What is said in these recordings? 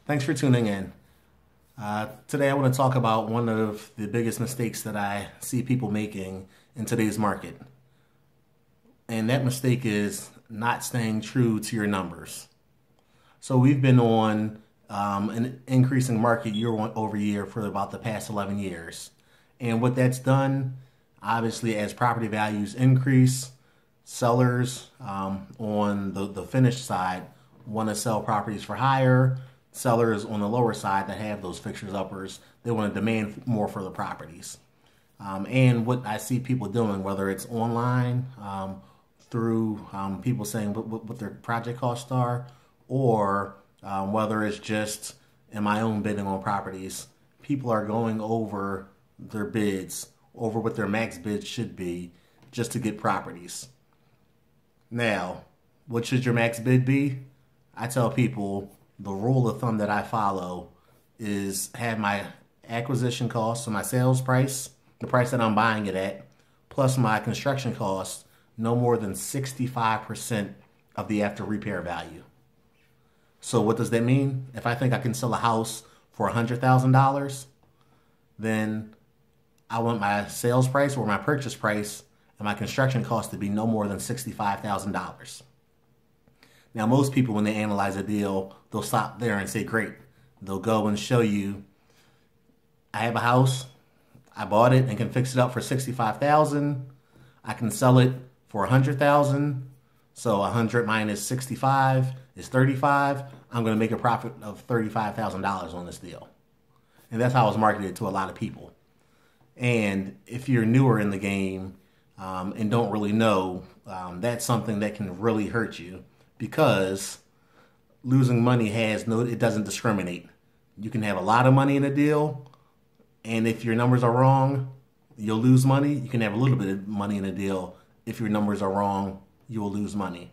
Thanks for tuning in. Today I want to talk about one of the biggest mistakes that I see people making in today's market. And that mistake is not staying true to your numbers. So we've been on an increasing market year over year for about the past 11 years. And what that's done, obviously, as property values increase, sellers on the finished side want to sell properties for higher. Sellers on the lower side that have those fixtures uppers, they want to demand more for the properties. And what I see people doing, whether it's online through people saying what their project costs are, or whether it's just in my own bidding on properties, people are going over their bids, over what their max bid should be, just to get properties. Now, what should your max bid be? I tell people the rule of thumb that I follow is have my acquisition cost, so my sales price, the price that I'm buying it at, plus my construction cost, no more than 65% of the after repair value. So what does that mean? If I think I can sell a house for $100,000, then I want my sales price or my purchase price and my construction cost to be no more than $65,000. Now, most people, when they analyze a deal, they'll stop there and say, great. They'll go and show you, I have a house, I bought it and can fix it up for $65,000. I can sell it for $100,000. So 100 minus 65 is 35. I'm going to make a profit of $35,000 on this deal. And that's how it's marketed to a lot of people. And if you're newer in the game and don't really know, that's something that can really hurt you. Because losing money it doesn't discriminate. You can have a lot of money in a deal, and if your numbers are wrong, you'll lose money. You can have a little bit of money in a deal. If your numbers are wrong, you will lose money.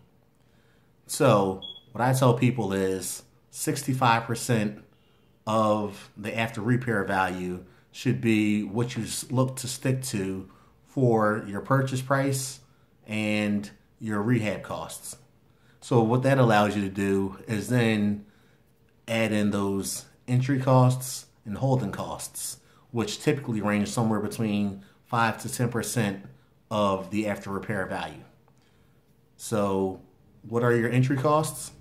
So what I tell people is 65% of the after repair value should be what you look to stick to for your purchase price and your rehab costs. So what that allows you to do is then add in those entry costs and holding costs, which typically range somewhere between 5 to 10% of the after repair value. So what are your entry costs?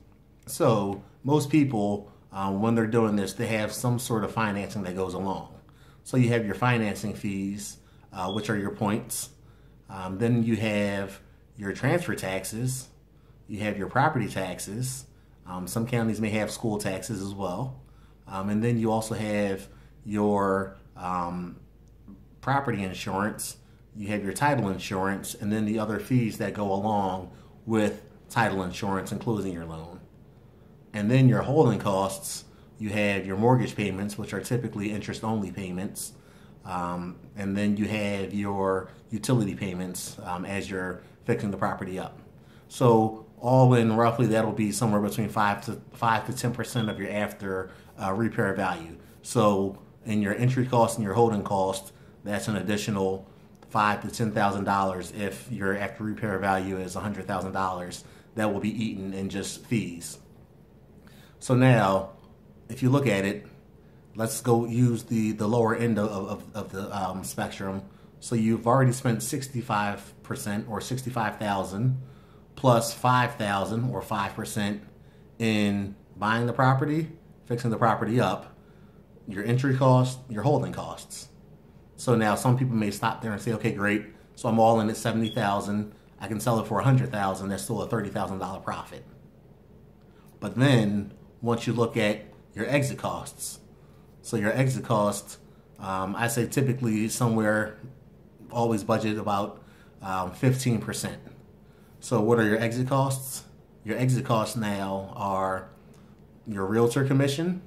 So most people, when they're doing this, they have some sort of financing that goes along. So you have your financing fees, which are your points. Then you have your transfer taxes. You have your property taxes. Some counties may have school taxes as well. And then you also have your property insurance. You have your title insurance, and then the other fees that go along with title insurance and closing your loan. And then your holding costs, you have your mortgage payments, which are typically interest-only payments. And then you have your utility payments as you're fixing the property up. So all in, roughly, that'll be somewhere between 5 to 10% of your after repair value. So in your entry cost and your holding cost, that's an additional $5,000 to $10,000 if your after repair value is $100,000. That will be eaten in just fees. So now, if you look at it, let's go use the lower end of the spectrum. So you've already spent 65% or $65,000 plus $5,000 or 5% in buying the property, fixing the property up, your entry cost, your holding costs. So now some people may stop there and say, okay, great. So I'm all in at $70,000. I can sell it for $100,000. That's still a $30,000 profit. But then once you look at your exit costs, so your exit cost, I say typically somewhere, always budget about 15%. So what are your exit costs? Your exit costs now are your realtor commission,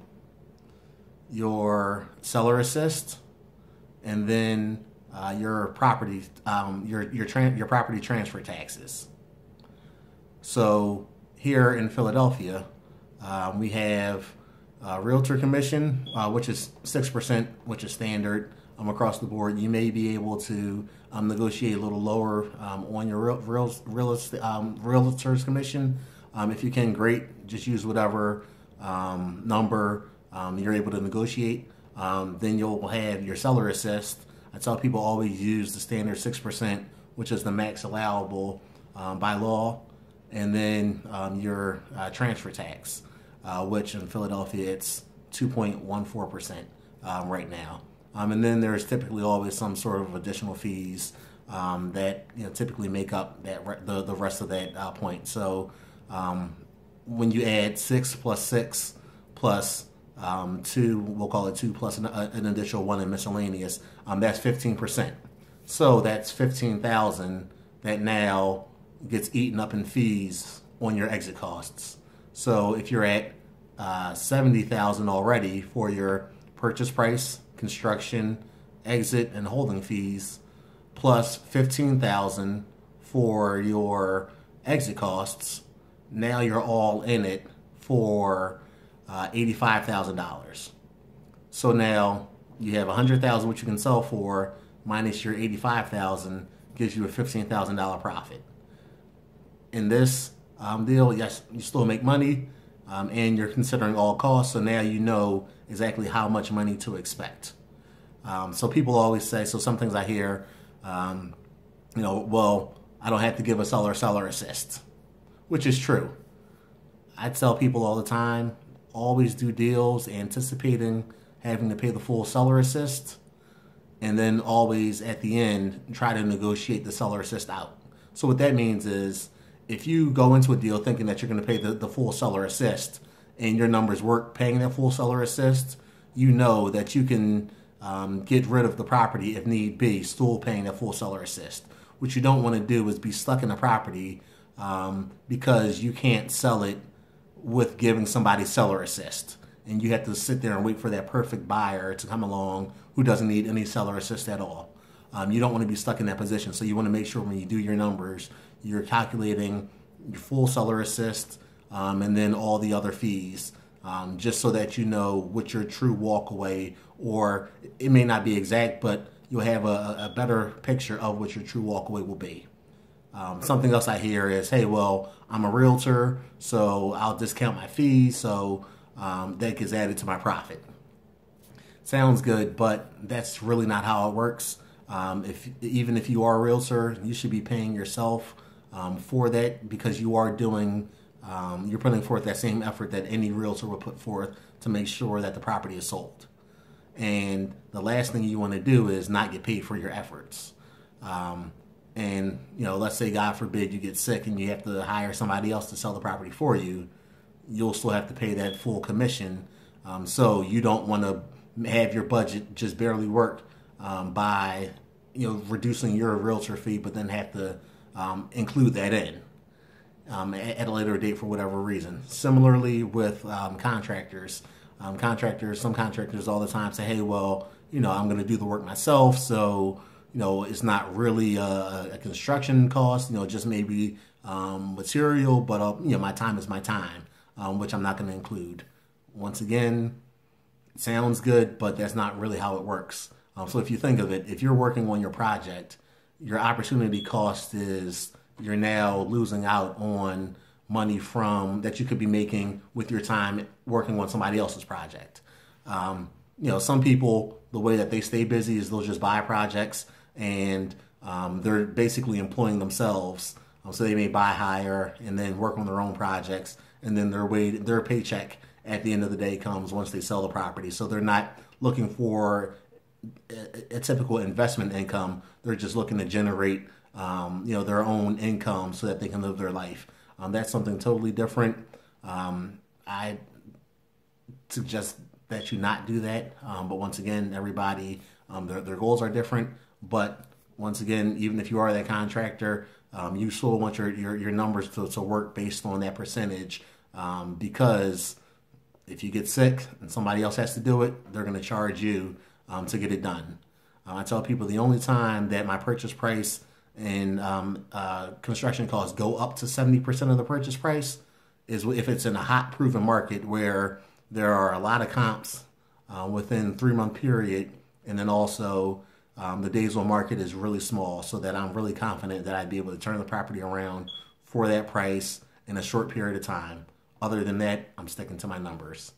your seller assist, and then your property your property transfer taxes. So here in Philadelphia, we have realtor commission, which is 6%, which is standard across the board. You may be able to negotiate a little lower on your realtor's commission. If you can, great. Just use whatever number you're able to negotiate. Then you'll have your seller assist. I tell people always use the standard 6%, which is the max allowable by law, and then your transfer tax, which in Philadelphia it's 2.14% right now. And then there's typically always some sort of additional fees that typically make up the rest of that point. So when you add 6 plus 6 plus 2, we'll call it 2 plus an additional 1 in miscellaneous, that's 15%. So that's 15,000 that now gets eaten up in fees on your exit costs. So if you're at 70,000 already for your purchase price, construction, exit, and holding fees, plus 15,000 for your exit costs, now you're all in it for $85,000. So now you have 100,000 which you can sell for minus your 85,000 gives you a $15,000 profit. In this deal, yes, you still make money, and you're considering all costs, so now you know exactly how much money to expect. So people always say, so some things I hear, well, I don't have to give a seller assist, which is true. I tell people all the time, always do deals anticipating having to pay the full seller assist, and then always at the end try to negotiate the seller assist out. So what that means is if you go into a deal thinking that you're going to pay the full seller assist and your numbers work paying that full seller assist, you know that you can get rid of the property if need be, still paying that full seller assist. What you don't want to do is be stuck in a property because you can't sell it with giving somebody seller assist. And you have to sit there and wait for that perfect buyer to come along who doesn't need any seller assist at all. You don't want to be stuck in that position. So you want to make sure when you do your numbers, you're calculating your full seller assist and then all the other fees, just so that you know what your true walk away, or it may not be exact, but you'll have a better picture of what your true walk away will be. Something else I hear is, hey, well, I'm a realtor, so I'll discount my fees, so that gets added to my profit. Sounds good, but that's really not how it works. Even if you are a realtor, you should be paying yourself for that, because you are doing, you're putting forth that same effort that any realtor would put forth to make sure that the property is sold. And the last thing you want to do is not get paid for your efforts. And let's say, God forbid, you get sick and you have to hire somebody else to sell the property for you. You'll still have to pay that full commission. So you don't want to have your budget just barely work by reducing your realtor fee, but then have to include that in at a later date for whatever reason. Similarly with contractors. Some contractors all the time say, hey, well, I'm going to do the work myself, so it's not really a construction cost, just maybe material, but my time is my time, which I'm not going to include. Once again, it sounds good, but that's not really how it works. So if you think of it, if you're working on your project, your opportunity cost is you're now losing out on money from that you could be making with your time working on somebody else's project. Some people, the way that they stay busy is they'll just buy projects and they're basically employing themselves. So they may buy hire and then work on their own projects, and then their paycheck at the end of the day comes once they sell the property. So they're not looking for a typical investment income. They're just looking to generate their own income so that they can live their life. That's something totally different. I suggest that you not do that. But once again, everybody, their goals are different. But once again, even if you are that contractor, you still want your numbers to work based on that percentage, because if you get sick and somebody else has to do it, they're going to charge you to get it done. I tell people the only time that my purchase price and construction costs go up to 70% of the purchase price is if it's in a hot proven market where there are a lot of comps within 3-month period, and then also the days on market is really small, so that I'm really confident that I'd be able to turn the property around for that price in a short period of time. Other than that, I'm sticking to my numbers.